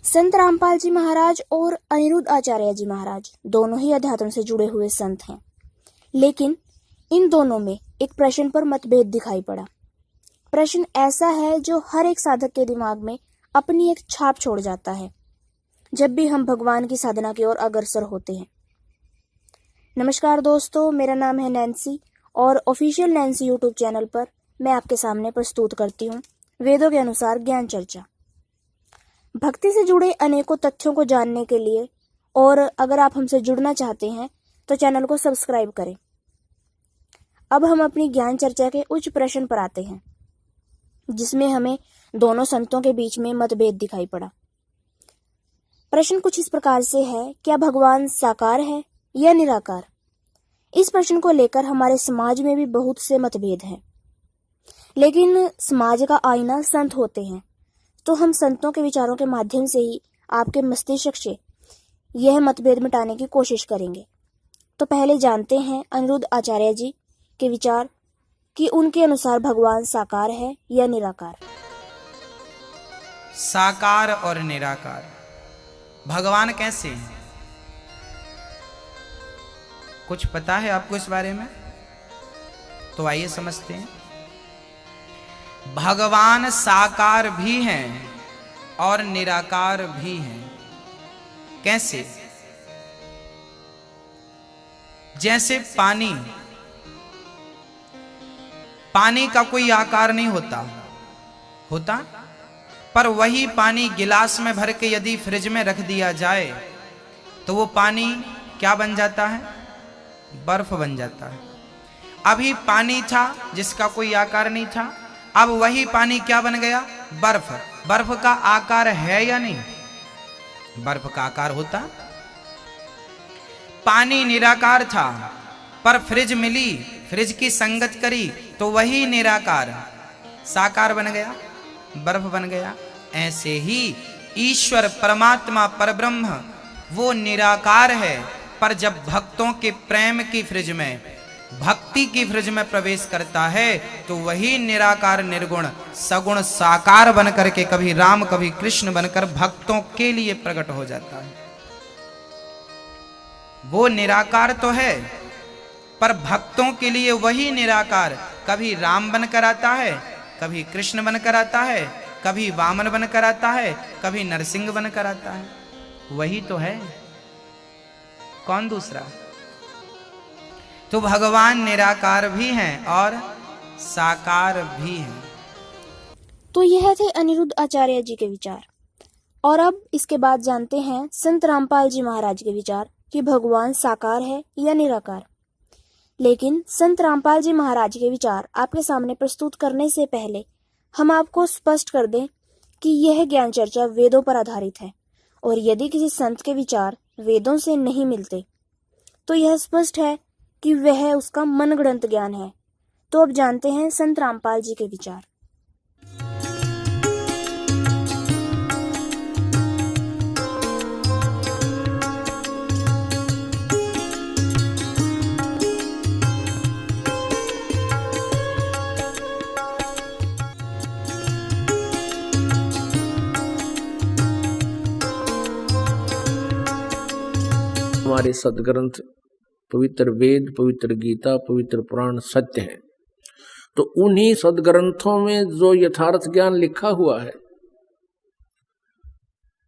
संत रामपाल जी महाराज और अनिरुद्ध आचार्य जी महाराज दोनों ही अध्यात्म से जुड़े हुए संत हैं, लेकिन इन दोनों में एक प्रश्न पर मतभेद दिखाई पड़ा। प्रश्न ऐसा है जो हर एक साधक के दिमाग में अपनी एक छाप छोड़ जाता है जब भी हम भगवान की साधना की ओर अग्रसर होते हैं। नमस्कार दोस्तों, मेरा नाम है नैन्सी और ऑफिशियल नैन्सी यूट्यूब चैनल पर मैं आपके सामने प्रस्तुत करती हूँ वेदों के अनुसार ज्ञान चर्चा। भक्ति से जुड़े अनेकों तथ्यों को जानने के लिए और अगर आप हमसे जुड़ना चाहते हैं तो चैनल को सब्सक्राइब करें। अब हम अपनी ज्ञान चर्चा के उच्च प्रश्न पर आते हैं, जिसमें हमें दोनों संतों के बीच में मतभेद दिखाई पड़ा। प्रश्न कुछ इस प्रकार से है, क्या भगवान साकार है या निराकार? इस प्रश्न को लेकर हमारे समाज में भी बहुत से मतभेद हैं, लेकिन समाज का आईना संत होते हैं, तो हम संतों के विचारों के माध्यम से ही आपके मस्तिष्क से यह मतभेद मिटाने की कोशिश करेंगे। तो पहले जानते हैं अनिरुद्ध आचार्य जी के विचार कि उनके अनुसार भगवान साकार है या निराकार। साकार और निराकार भगवान कैसे हैं? कुछ पता है आपको इस बारे में? तो आइए समझते हैं। भगवान साकार भी हैं और निराकार भी हैं। कैसे? जैसे पानी का कोई आकार नहीं होता, पर वही पानी गिलास में भर के यदि फ्रिज में रख दिया जाए तो वो पानी क्या बन जाता है? बर्फ बन जाता है। अभी पानी था जिसका कोई आकार नहीं था, अब वही पानी क्या बन गया? बर्फ। बर्फ का आकार है या नहीं? बर्फ का आकार होता। पानी निराकार था, पर फ्रिज मिली, फ्रिज की संगत करी तो वही निराकार साकार बन गया, बर्फ बन गया। ऐसे ही ईश्वर परमात्मा परब्रह्म वो निराकार है, पर जब भक्तों के प्रेम की फ्रिज में, भक्ति की फ्रिज में प्रवेश करता है तो वही निराकार निर्गुण सगुण साकार बनकर के कभी राम कभी कृष्ण बनकर भक्तों के लिए प्रकट हो जाता है। वो निराकार तो है, पर भक्तों के लिए वही निराकार कभी राम बनकर आता है, कभी कृष्ण बनकर आता है, कभी वामन बनकर आता है, कभी नरसिंह बनकर आता है। वही तो है, कौन दूसरा? तो भगवान निराकार भी हैं और साकार भी हैं। तो यह थे अनिरुद्ध आचार्य जी के विचार। और अब इसके बाद जानते हैं संत रामपाल जी महाराज के विचार कि भगवान साकार है या निराकार। लेकिन संत रामपाल जी महाराज के विचार आपके सामने प्रस्तुत करने से पहले हम आपको स्पष्ट कर दें कि यह ज्ञान चर्चा वेदों पर आधारित है, और यदि किसी संत के विचार वेदों से नहीं मिलते तो यह स्पष्ट है कि वह उसका मनगढ़ंत ज्ञान है। तो अब जानते हैं संत रामपाल जी के विचार। हमारे सदग्रंथ पवित्र वेद, पवित्र गीता, पवित्र पुराण सत्य हैं, तो उन्हीं सदग्रंथों में जो यथार्थ ज्ञान लिखा हुआ है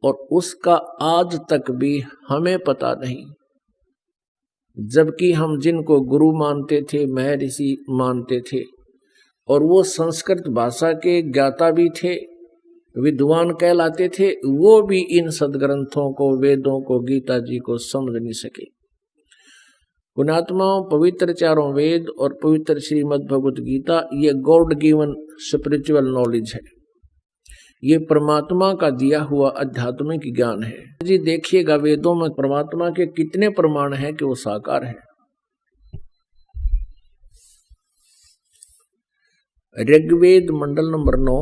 और उसका आज तक भी हमें पता नहीं, जबकि हम जिनको गुरु मानते थे, महर्षि मानते थे, और वो संस्कृत भाषा के ज्ञाता भी थे, विद्वान कहलाते थे, वो भी इन सदग्रंथों को, वेदों को, गीता जी को समझ नहीं सके। पुण्यात्माओं, पवित्र चारों वेद और पवित्र श्रीमद् भगवत गीता ये गॉड गिवन स्पिरिचुअल नॉलेज है। ये परमात्मा का दिया हुआ आध्यात्मिक ज्ञान है। जी देखिएगा, वेदों में परमात्मा के कितने प्रमाण हैं कि वो साकार है। ऋग्वेद मंडल नंबर 9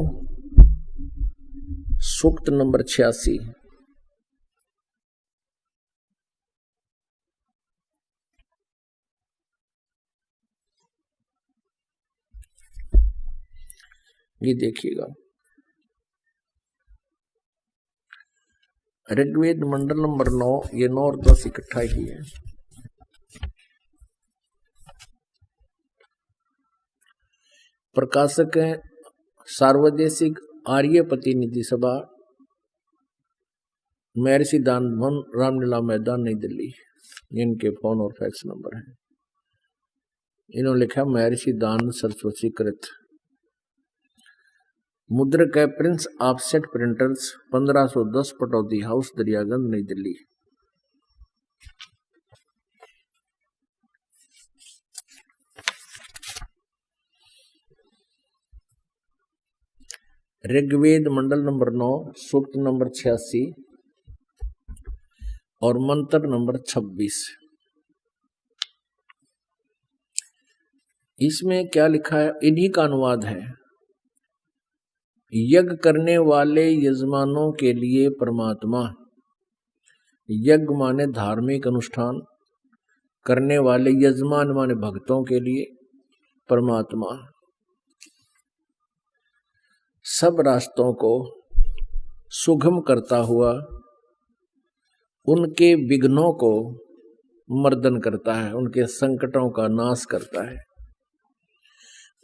सूक्त नंबर 86। ये देखिएगा, ऋग्वेद मंडल नंबर 9, ये 9 और 10 इकट्ठा ही है। प्रकाशक है सार्वदेशिक आर्य प्रतिनिधि सभा, महर्षि दान भवन, रामलीला मैदान, नई दिल्ली। इनके फोन और फैक्स नंबर है। इन्होंने लिखा महर्षि दान सरस्वती कृत। मुद्रक है Prince offset printers, 1510 Pataudi house, Daryaganj, नई दिल्ली। ऋग्वेद मंडल नंबर 9, सूक्त नंबर 86 और मंत्र नंबर 26। इसमें क्या लिखा है, इन्हीं का अनुवाद है। यज्ञ करने वाले यजमानों के लिए परमात्मा, यज्ञ माने धार्मिक अनुष्ठान करने वाले, यजमान माने भक्तों के लिए परमात्मा सब रास्तों को सुगम करता हुआ उनके विघ्नों को मर्दन करता है, उनके संकटों का नाश करता है,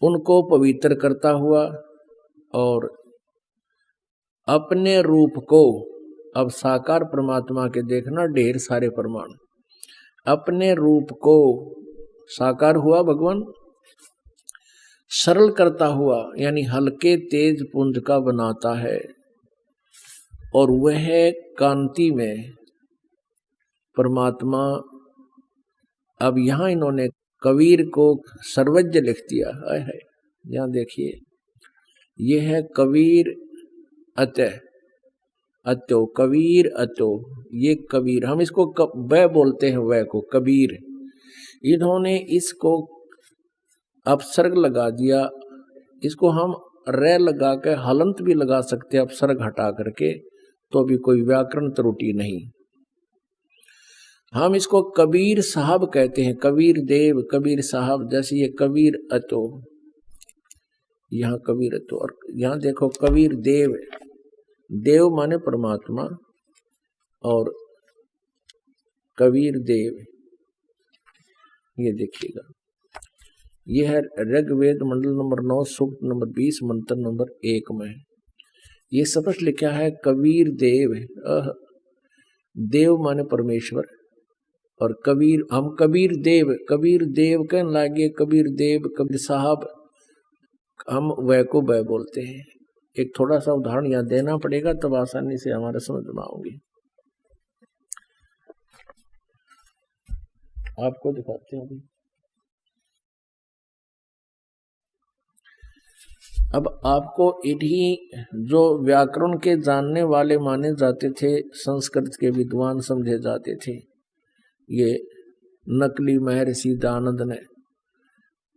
उनको पवित्र करता हुआ और अपने रूप को, अब साकार परमात्मा के देखना ढेर सारे प्रमाण, अपने रूप को साकार हुआ भगवान सरल करता हुआ यानी हल्के तेज पुंज का बनाता है और वह कांति में परमात्मा। अब यहां इन्होंने कबीर को सर्वज्ञ लिख दिया है। यहां देखिए, यह है कबीर अतो, कबीर अतो, ये कबीर, हम इसको वह बोलते हैं, वह को कबीर। इन्होंने इसको अपसर्ग लगा दिया, इसको हम रे लगा के हलंत भी लगा सकते हैं, अपसर्ग हटा करके, तो भी कोई व्याकरण त्रुटि नहीं। हम इसको कबीर साहब कहते हैं, कबीर देव, कबीर साहब, जैसे ये कबीर अतो, यहाँ कबीर अतो, और यहाँ देखो कबीर देव, देव माने परमात्मा और कबीर देव, ये देखिएगा, ये है ऋग्वेद मंडल नंबर 9, सूक्त नंबर 20, मंत्र नंबर 1 में ये स्पष्ट लिखा है कबीर देव। देव माने परमेश्वर और कबीर, हम कबीर देव कहने लगे, कबीर देव, कबीर साहब, हम वह को वह बोलते हैं। एक थोड़ा सा उदाहरण यहाँ देना पड़ेगा, तब आसानी से हमारे समझ में आऊंगी। आपको दिखाते हैं अभी। अब आपको इन्हीं जो व्याकरण के जानने वाले माने जाते थे, संस्कृत के विद्वान समझे जाते थे, ये नकली महर्षि दानंद ने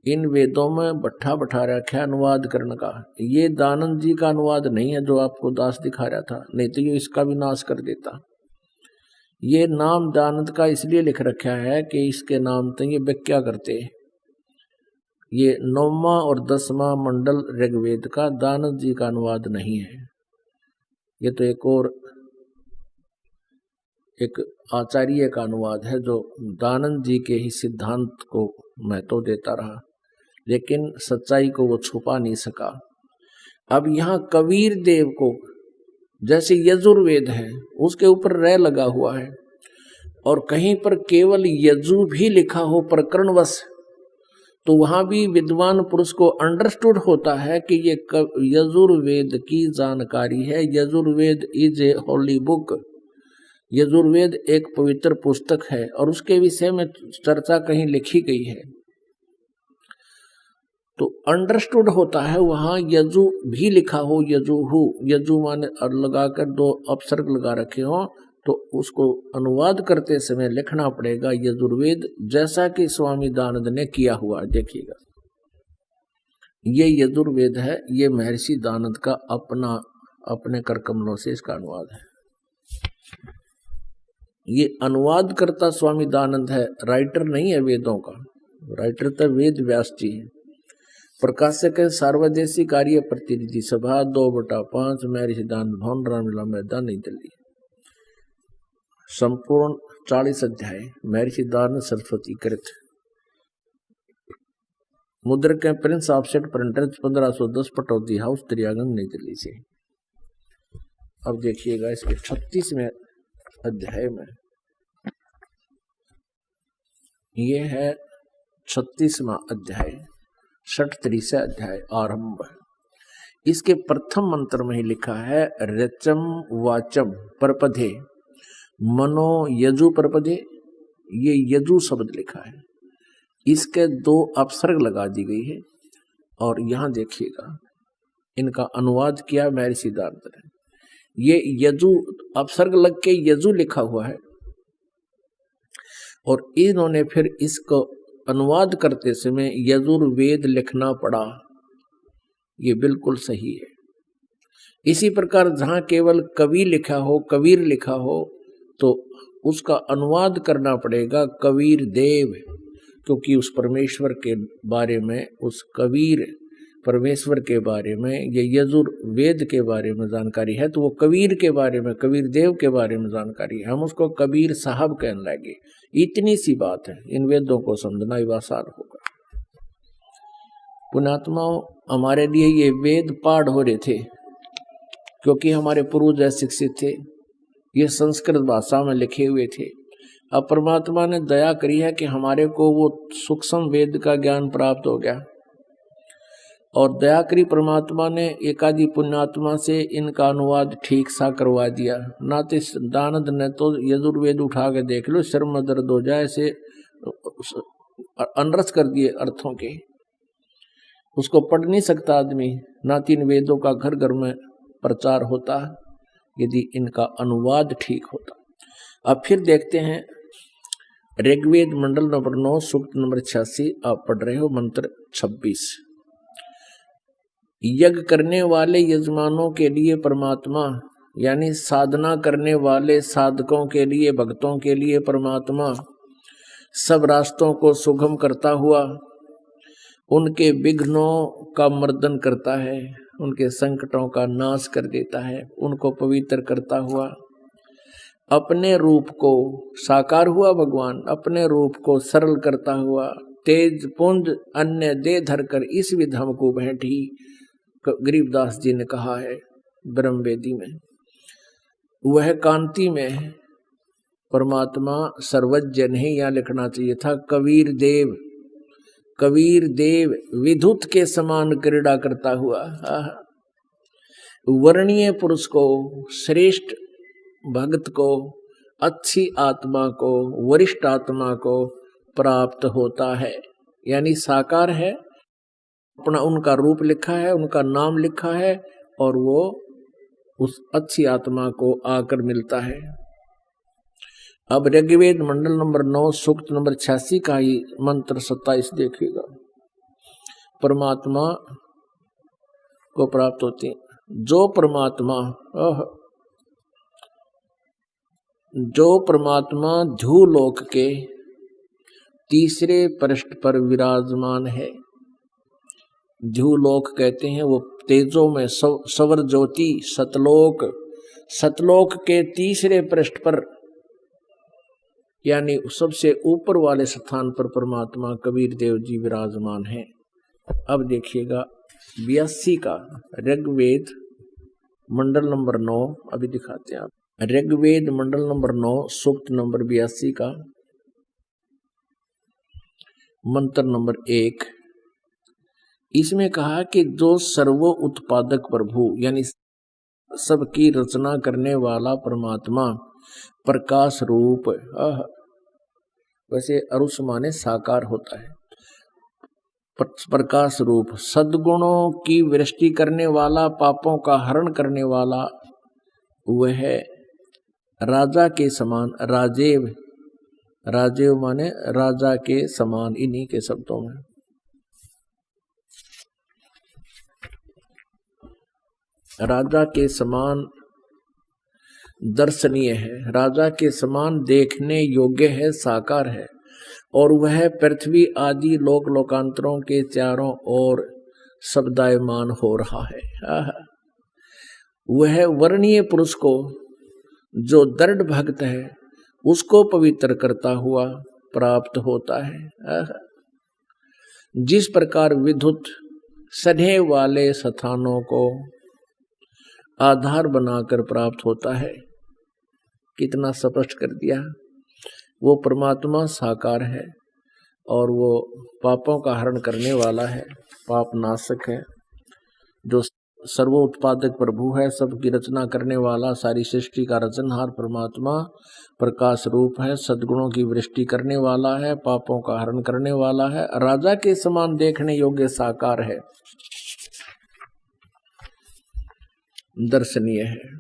इन वेदों में भट्ठा बैठा रखा है अनुवाद करने का। ये दानंद जी का अनुवाद नहीं है जो आपको दास दिखा रहा था, नहीं तो ये इसका भी नाश कर देता। ये नाम दानंद का इसलिए लिख रखा है कि इसके नाम तो ये व्याख्या करते। ये 9वां और 10वां मंडल ऋग्वेद का दानंद जी का अनुवाद नहीं है। ये तो एक आचार्य का अनुवाद है जो दानंद जी के ही सिद्धांत को महत्व देता रहा, लेकिन सच्चाई को वो छुपा नहीं सका। अब यहाँ कबीर देव को, जैसे यजुर्वेद है उसके ऊपर रे लगा हुआ है और कहीं पर केवल यजु भी लिखा हो प्रकरणवश, तो वहां भी विद्वान पुरुष को अंडरस्टूड होता है कि ये यजुर्वेद की जानकारी है। Yajurveda is a Holi book, Yajurveda एक पवित्र पुस्तक है और उसके विषय में चर्चा कहीं लिखी गई है, तो अंडरस्टूड होता है। वहां यजु भी लिखा हो, यजुहु, यजु माने लगाकर 2 अपसर्ग लगा रखे हो, तो उसको अनुवाद करते समय लिखना पड़ेगा यजुर्वेद, जैसा कि स्वामी दानंद ने किया हुआ। देखिएगा, ये यजुर्वेद है, ये महर्षि दानंद का अपने कर कमलों से इसका अनुवाद है। ये अनुवाद करता स्वामी दानंद है, राइटर नहीं है वेदों का, राइटर तो वेद व्यास जी है। प्रकाशक है सार्वदेशिक कार्य प्रतिनिधि सभा, 2/5, महर्षि दानंद भवन, रामलीला मैदान, नई दिल्ली। संपूर्ण 40 अध्याय महर्षि दान सरस्वती कृत। मुद्रक के Prince offset printer 1510 Pataudi house Daryaganj नई दिल्ली से। अब देखिएगा इसके 36वें अध्याय में, ये है 36वां अध्याय, 37 अध्याय आरंभ। इसके प्रथम मंत्र में ही लिखा है रचम वाचम परपधे मनो यजु परपधे, ये यजु शब्द लिखा है। इसके 2 अपसर्ग लगा दी गई है और यहां देखिएगा इनका अनुवाद किया महर्षि सिद्धार्थ ने। ये यजु अपसर्ग लग के यजु लिखा हुआ है और इन्होंने फिर इसको अनुवाद करते समय यजुर्वेद लिखना पड़ा। ये बिल्कुल सही है। इसी प्रकार जहां केवल कवि लिखा हो, कबीर लिखा हो, तो उसका अनुवाद करना पड़ेगा कबीर देव, क्योंकि उस परमेश्वर के बारे में, उस कबीर परमेश्वर के बारे में, ये यजुर्वेद के बारे में जानकारी है, तो वो कबीर के बारे में, कबीर देव के बारे में जानकारी है। हम उसको कबीर साहब कहने लगे। इतनी सी बात है, इन वेदों को समझना ही आसान होगा। पुण्यात्माओं, हमारे लिए ये वेद पाठ हो रहे थे क्योंकि हमारे पूर्वज शिक्षित थे, ये संस्कृत भाषा में लिखे हुए थे। अब परमात्मा ने दया करी है कि हमारे को वो सूक्ष्म वेद का ज्ञान प्राप्त हो गया और दया करी परमात्मा ने एकादि पुण्यात्मा से इनका अनुवाद ठीक सा करवा दिया। नाते दानद ने तो यजुर्वेद उठा के देख लो, सिर में दर्द हो जाए से अनरस कर दिए अर्थों के, उसको पढ़ नहीं सकता आदमी। ना 3 वेदों का घर घर में प्रचार होता यदि इनका अनुवाद ठीक होता। अब फिर देखते हैं ऋग्वेद मंडल नंबर 9 सूक्त नंबर 86, आप पढ़ रहे हो मंत्र 26। यज्ञ करने वाले यजमानों के लिए परमात्मा, यानी साधना करने वाले साधकों के लिए, भक्तों के लिए परमात्मा सब रास्तों को सुगम करता हुआ उनके विघ्नों का मर्दन करता है, उनके संकटों का नाश कर देता है, उनको पवित्र करता हुआ अपने रूप को, साकार हुआ भगवान, अपने रूप को सरल करता हुआ तेज पुंज अन्य दे धरकर इस विध हमको बैठी, गरीबदास जी ने कहा है ब्रह्मवेदी में। वह कांति में परमात्मा सर्वज्ञ नहीं, यहाँ लिखना चाहिए था कबीर देव। कबीर देव विद्युत के समान क्रीड़ा करता हुआ वर्णीय पुरुष को, श्रेष्ठ भक्त को, अच्छी आत्मा को, वरिष्ठ आत्मा को प्राप्त होता है, यानी साकार है। अपना उनका रूप लिखा है, उनका नाम लिखा है और वो उस अच्छी आत्मा को आकर मिलता है। अब ऋग्वेद मंडल नंबर 9 सूक्त नंबर 86 का ही मंत्र 27 देखिएगा। परमात्मा को प्राप्त होते हैं जो परमात्मा ध्रुलोक के तीसरे पृष्ठ पर विराजमान है। ध्रुलोक कहते हैं वो तेजों में सवर ज्योति सतलोक, सतलोक के तीसरे पृष्ठ पर, यानी सबसे ऊपर वाले स्थान पर परमात्मा कबीर देव जी विराजमान हैं। अब देखिएगा 82 का ऋग्वेद मंडल नंबर 9, अभी दिखाते हैं आप। ऋग्वेद मंडल नंबर 9 सूक्त नंबर 82 का मंत्र नंबर 1। इसमें कहा कि जो सर्व उत्पादक प्रभु, यानी सबकी रचना करने वाला परमात्मा प्रकाश रूप, वैसे अरुष माने साकार होता है, प्रकाश रूप सद्गुणों की वृष्टि करने वाला, पापों का हरण करने वाला, वह राजा के समान, राजेव, राजेव माने राजा के समान, इन्हीं के शब्दों में राजा के समान दर्शनीय है, राजा के समान देखने योग्य है, साकार है। और वह पृथ्वी आदि लोक लोकांतरों के चारों ओर शब्दायमान हो रहा है। वह वर्णीय पुरुष को, जो दृढ़ भक्त है, उसको पवित्र करता हुआ प्राप्त होता है। जिस प्रकार विद्युत सने वाले स्थानों को आधार बनाकर प्राप्त होता है, कितना स्पष्ट कर दिया। वो परमात्मा साकार है और वो पापों का हरण करने वाला है, पाप नाशक है, जो सर्वोत्पादक प्रभु है, सबकी रचना करने वाला, सारी सृष्टि का रचनहार परमात्मा प्रकाश रूप है, सद्गुणों की वृष्टि करने वाला है, पापों का हरण करने वाला है, राजा के समान देखने योग्य साकार है, दर्शनीय है।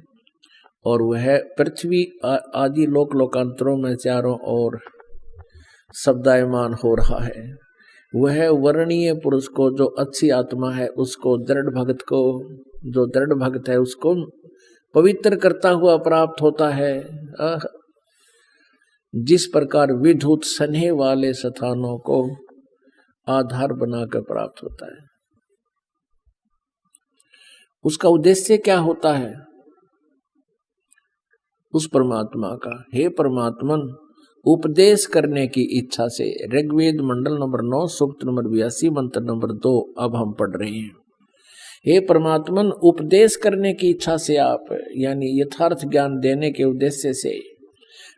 और वह पृथ्वी आदि लोक लोकांतरों में चारों ओर शब्दायमान हो रहा है। वह वर्णीय पुरुष को, जो अच्छी आत्मा है, उसको दृढ़ भक्त को, जो दृढ़ भक्त है उसको पवित्र करता हुआ प्राप्त होता है। जिस प्रकार विद्युत सने वाले स्थानों को आधार बनाकर प्राप्त होता है। उसका उद्देश्य क्या होता है? उस परमात्मा का, हे परमात्मन, उपदेश करने की इच्छा से। ऋग्वेद मंडल नंबर 9 सूक्त नंबर 82 मंत्र नंबर 2 अब हम पढ़ रहे हैं। हे परमात्मन, उपदेश करने की इच्छा से आप, यानी यथार्थ ज्ञान देने के उद्देश्य से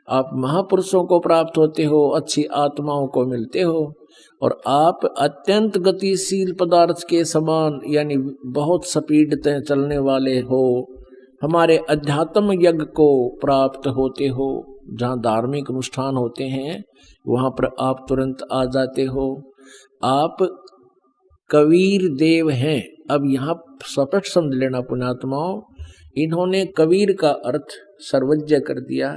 आप महापुरुषों को प्राप्त होते हो, अच्छी आत्माओं को मिलते हो, और आप अत्यंत गतिशील पदार्थ के समान, यानी बहुत स्पीड से चलने वाले हो, हमारे अध्यात्म यज्ञ को प्राप्त होते हो। जहाँ धार्मिक अनुष्ठान होते हैं वहां पर आप तुरंत आ जाते हो। आप कबीर देव हैं। अब यहाँ स्पष्ट समझ लेना पुण्यात्माओं, इन्होंने कबीर का अर्थ सर्वज्ञ कर दिया।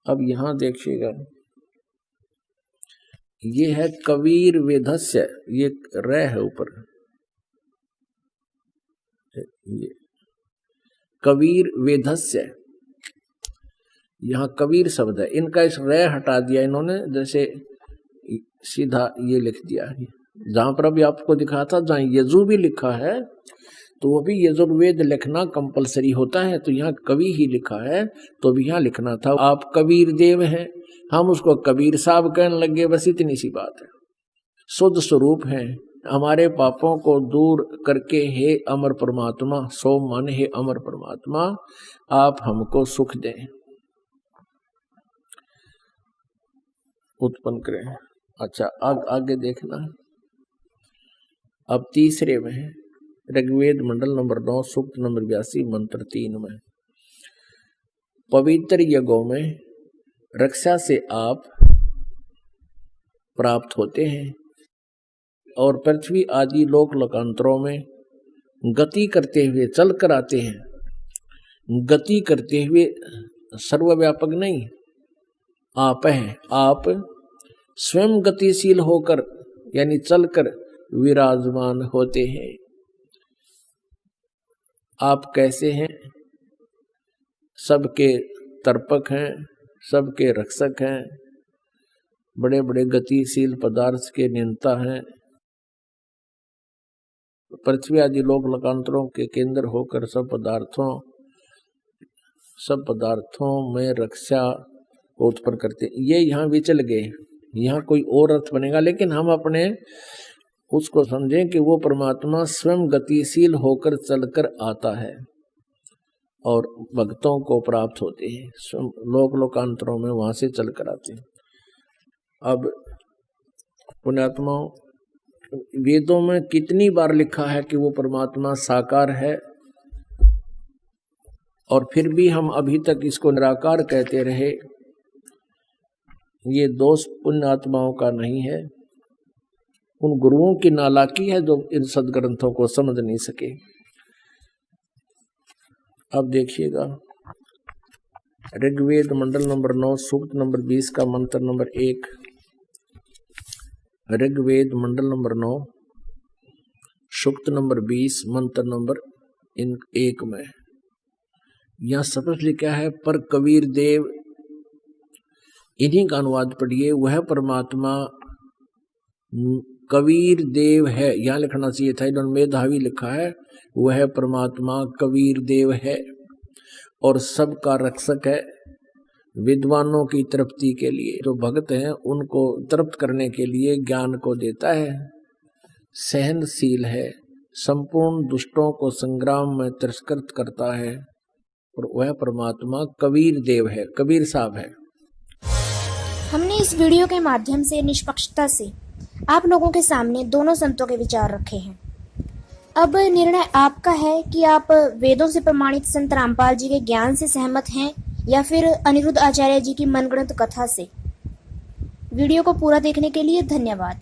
अब यहाँ देखिएगा, ये है कबीर वेदस्य, ये रे है ऊपर, ये कबीर वेदस्य, यहाँ कबीर शब्द है, इनका इस रे हटा दिया इन्होंने, जैसे सीधा ये लिख दिया। जहां पर अभी आपको दिखा था, जहाँ यजु भी लिखा है तो वो भी यजुर्वेद लिखना कंपलसरी होता है, तो यहाँ कवि ही लिखा है तो भी यहाँ लिखना था। आप कबीर देव हैं, हम उसको कबीर साहब कहने लगे, बस इतनी सी बात है। शुद्ध स्वरूप हैं, हमारे पापों को दूर करके हे अमर परमात्मा, सो मन हे अमर परमात्मा, आप हमको सुख दें, उत्पन्न करें। अच्छा, आगे देखना। अब तीसरे में है ऋग्वेद मंडल नंबर 9 सूक्त नंबर 82 मंत्र 3 में, पवित्र यज्ञों में रक्षा से आप प्राप्त होते हैं और पृथ्वी आदि लोक लोकांतरों में गति करते हुए चल कर आते हैं। गति करते हुए सर्वव्यापक नहीं, आप हैं। आप स्वयं गतिशील होकर, यानी चलकर विराजमान होते हैं। आप कैसे हैं? सबके तर्पक हैं, सबके रक्षक हैं, बड़े बड़े गतिशील पदार्थ के नियंता हैं, पृथ्वी आदि लोक लोकांतरों के केंद्र होकर सब पदार्थों में रक्षा उत्पन्न करते। ये यहाँ विचल गए, यहाँ कोई और अर्थ बनेगा, लेकिन हम अपने उसको समझें कि वो परमात्मा स्वयं गतिशील होकर चलकर आता है और भक्तों को प्राप्त होते हैं, लोक लोकांतरों में वहां से चलकर आते हैं। अब पुण्यात्माओं, वेदों में कितनी बार लिखा है कि वो परमात्मा साकार है, और फिर भी हम अभी तक इसको निराकार कहते रहे। ये दोष पुण्यात्माओं का नहीं है, उन गुरुओं की नालायकी है जो इन सदग्रंथों को समझ नहीं सके। अब देखिएगा, ऋग्वेद मंडल नंबर 9 सूक्त नंबर 20 का मंत्र नंबर 1। ऋग्वेद मंडल नंबर 9 सूक्त नंबर 20 मंत्र नंबर 1 में यहाँ स्पष्ट लिखा है, पर कबीर देव, इन्हीं का अनुवाद पढ़िए, वह परमात्मा कबीर देव है, यहाँ लिखना चाहिए था, इन्होंने मेधावी लिखा है। वह परमात्मा कबीर देव है और सबका रक्षक है, विद्वानों की तृप्ति के लिए, जो भक्त हैं उनको तृप्त करने के लिए ज्ञान को देता है, सहनशील है, संपूर्ण दुष्टों को संग्राम में तिरस्कृत करता है, और वह परमात्मा कबीर देव है, कबीर साहब है। हमने इस वीडियो के माध्यम से निष्पक्षता से आप लोगों के सामने दोनों संतों के विचार रखे हैं। अब निर्णय आपका है कि आप वेदों से प्रमाणित संत रामपाल जी के ज्ञान से सहमत हैं या फिर अनिरुद्ध आचार्य जी की मनगढ़ंत कथा से। वीडियो को पूरा देखने के लिए धन्यवाद।